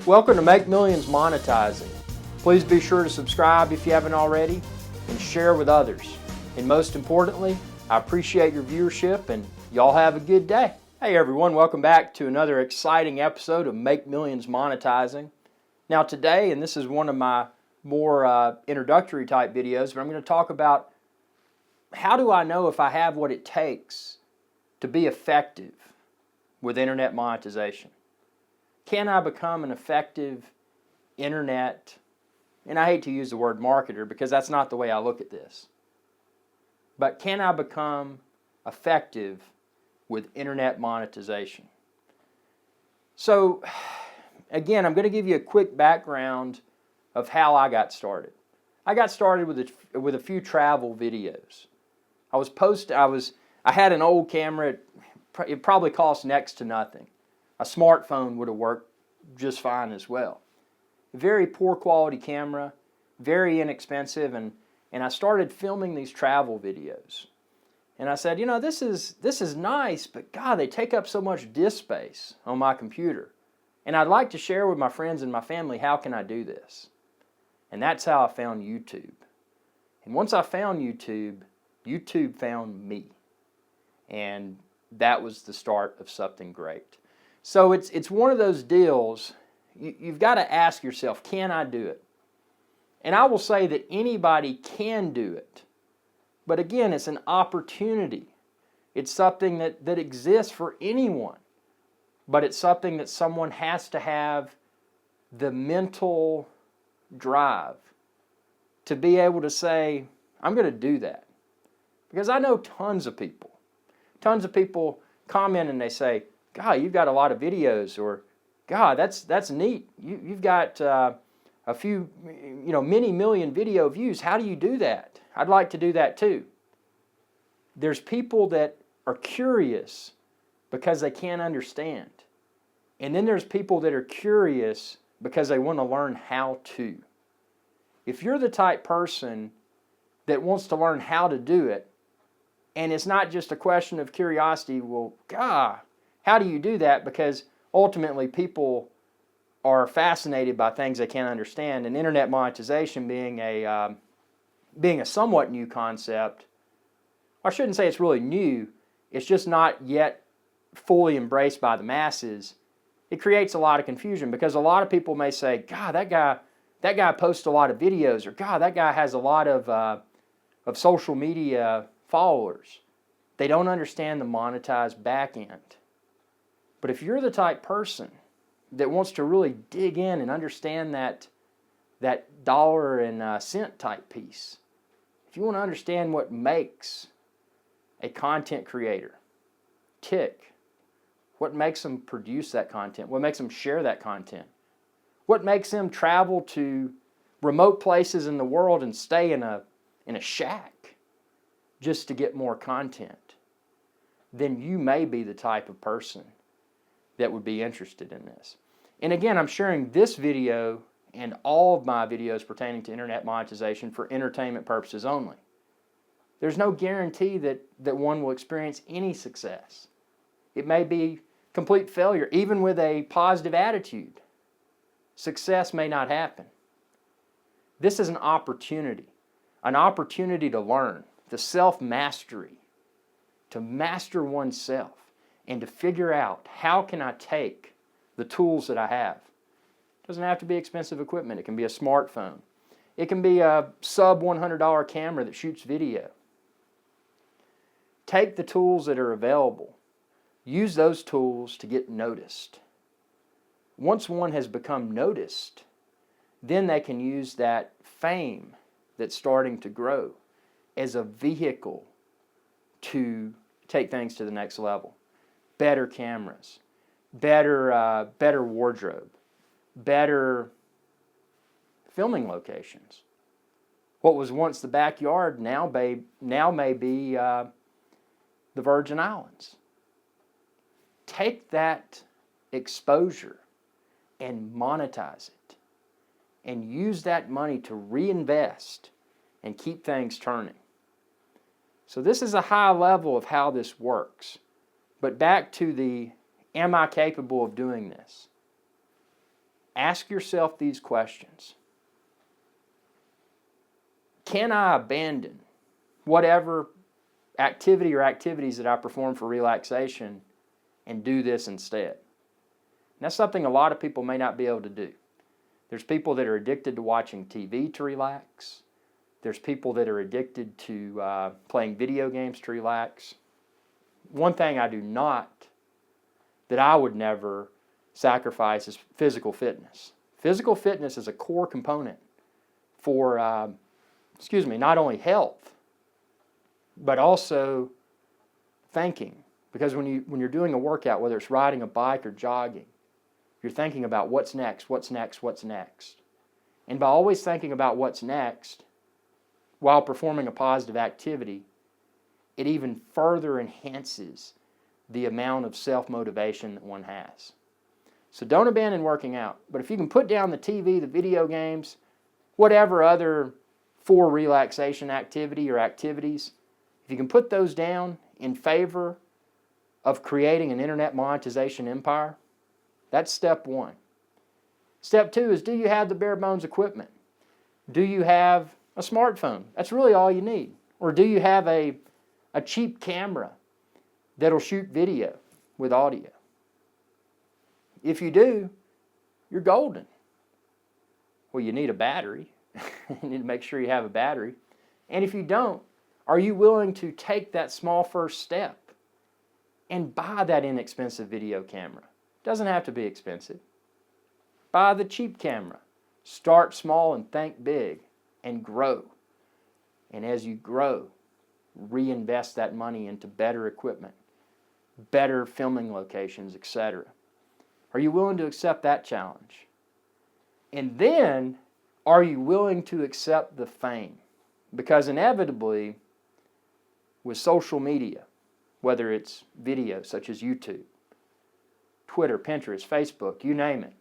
Welcome to Make Millions Monetizing. Please be sure to subscribe if you haven't already and share with others. And most importantly, I appreciate your viewership and y'all have a good day. Hey everyone, welcome back to another exciting episode of Make Millions Monetizing. Now today, and this is one of my more introductory type videos, but I'm going to talk about how do I know if I have what it takes to be effective with internet monetization. Can I become an effective internet, and I hate to use the word marketer because that's not the way I look at this, but can I become effective with internet monetization? So, again, I'm going to give you a quick background of how I got started. I got started with a few travel videos. I had an old camera. It probably cost next to nothing. A smartphone would have worked just fine as well. Very poor quality camera, very inexpensive, and I started filming these travel videos. And I said, you know, this is nice, but God, they take up so much disk space on my computer. And I'd like to share with my friends and my family, how can I do this? And that's how I found YouTube. And once I found YouTube, YouTube found me. And that was the start of something great. So it's one of those deals, you've got to ask yourself, can I do it? And I will say that anybody can do it. But again, it's an opportunity. It's something that exists for anyone. But it's something that someone has to have the mental drive to be able to say, I'm going to do that. Because I know tons of people comment and they say, God, you've got a lot of videos, or God, that's neat. You've got a few, many million video views. How do you do that? I'd like to do that too. There's people that are curious because they can't understand. And then there's people that are curious because they want to learn how to. If you're the type person that wants to learn how to do it, and it's not just a question of curiosity, well, God, how do you do that? Because ultimately people are fascinated by things they can't understand, and internet monetization being a somewhat new concept. I shouldn't say it's really new, it's just not yet fully embraced by the masses. It creates a lot of confusion because a lot of people may say, God, that guy posts a lot of videos, or God, that guy has a lot of social media followers. They don't understand the monetized back end. But if you're the type person that wants to really dig in and understand that dollar and cent type piece, if you want to understand what makes a content creator tick, what makes them produce that content, what makes them share that content, what makes them travel to remote places in the world and stay in a shack just to get more content, then you may be the type of person that would be interested in this. And again, I'm sharing this video and all of my videos pertaining to internet monetization for entertainment purposes only. There's no guarantee that one will experience any success. It may be complete failure. Even with a positive attitude, success may not happen. This is an opportunity to learn, the self-mastery, to master oneself, and to figure out how can I take the tools that I have. It doesn't have to be expensive equipment. It can be a smartphone. It can be a sub $100 camera that shoots video. Take the tools that are available. Use those tools to get noticed. Once one has become noticed, then they can use that fame that's starting to grow as a vehicle to take things to the next level. Better cameras, better wardrobe, better filming locations. What was once the backyard now may be the Virgin Islands. Take that exposure and monetize it, and use that money to reinvest and keep things turning. So this is a high level of how this works. But back to the, am I capable of doing this? ask yourself these questions. Can I abandon whatever activity or activities that I perform for relaxation and do this instead? And that's something a lot of people may not be able to do. There's people that are addicted to watching TV to relax. There's people that are addicted to playing video games to relax. One thing I do not, that I would never sacrifice, is physical fitness. Physical fitness is a core component for, not only health, but also thinking. Because when you're doing a workout, whether it's riding a bike or jogging, you're thinking about what's next, what's next, what's next. And by always thinking about what's next while performing a positive activity, it even further enhances the amount of self-motivation that one has. So don't abandon working out. But if you can put down the TV, the video games, whatever other for relaxation activity or activities, if you can put those down in favor of creating an internet monetization empire, that's step one. Step two is, do you have the bare bones equipment? Do you have a smartphone? That's really all you need. Or do you have a cheap camera that'll shoot video with audio? If you do, you're golden. Well, you need a battery. You need to make sure you have a battery. And if you don't, are you willing to take that small first step and buy that inexpensive video camera? Doesn't have to be expensive. Buy the cheap camera. Start small and think big and grow. And as you grow, reinvest that money into better equipment, better filming locations, etc. Are you willing to accept that challenge? And then, are you willing to accept the fame? Because inevitably, with social media, whether it's video such as YouTube, Twitter, Pinterest, Facebook, you name it,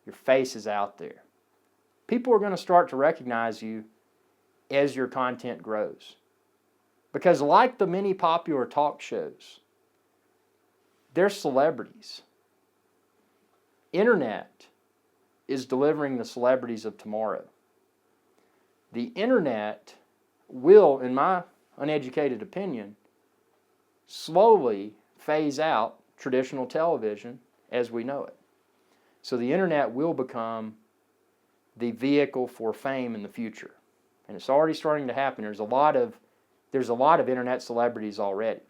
your face is out there. People are going to start to recognize you as your content grows. Because like the many popular talk shows, they're celebrities. Internet is delivering the celebrities of tomorrow. The internet will, in my uneducated opinion, slowly phase out traditional television as we know it. So the internet will become the vehicle for fame in the future. And it's already starting to happen. There's a lot of internet celebrities already.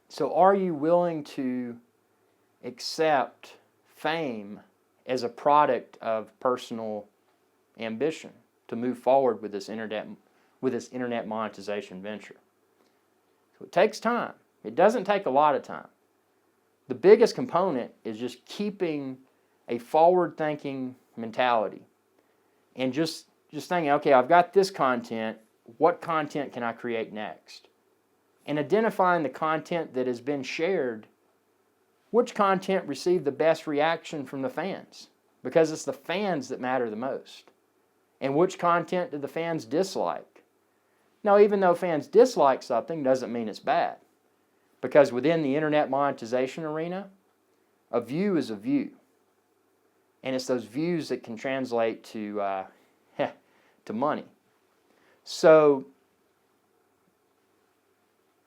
So are you willing to accept fame as a product of personal ambition to move forward with this internet monetization venture? So it takes time. It doesn't take a lot of time. The biggest component is just keeping a forward-thinking mentality and just thinking, okay, I've got this content. What content can I create next? And identifying the content that has been shared. Which content received the best reaction from the fans? Because it's the fans that matter the most. And which content did the fans dislike? Now, even though fans dislike something doesn't mean it's bad. Because within the internet monetization arena, a view is a view. And it's those views that can translate to money. So,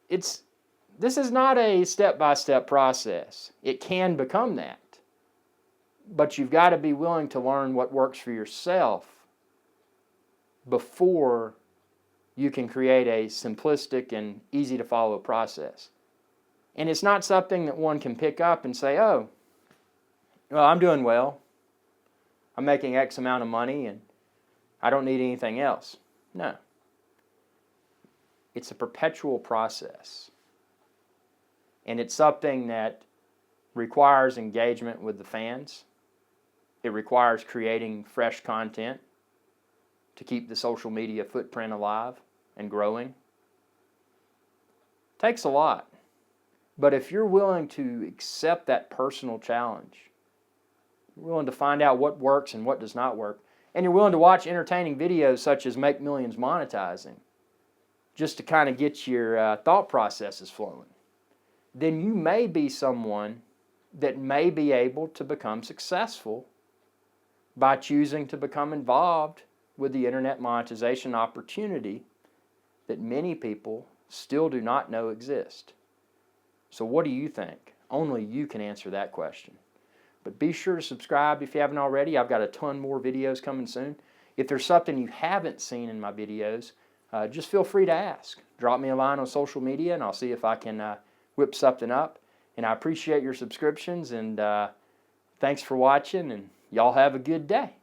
this is not a step-by-step process. It can become that. But you've got to be willing to learn what works for yourself before you can create a simplistic and easy-to-follow process. And it's not something that one can pick up and say, oh, well, I'm doing well. I'm making X amount of money and I don't need anything else. No. It's a perpetual process. And it's something that requires engagement with the fans. It requires creating fresh content to keep the social media footprint alive and growing. It takes a lot. But if you're willing to accept that personal challenge, you're willing to find out what works and what does not work, and you're willing to watch entertaining videos such as Make Millions Monetizing, just to kind of get your thought processes flowing, then you may be someone that may be able to become successful by choosing to become involved with the internet monetization opportunity that many people still do not know exist. So what do you think? Only you can answer that question. But be sure to subscribe if you haven't already. I've got a ton more videos coming soon. If there's something you haven't seen in my videos, just feel free to ask. Drop me a line on social media and I'll see if I can whip something up. And I appreciate your subscriptions, and thanks for watching, and y'all have a good day.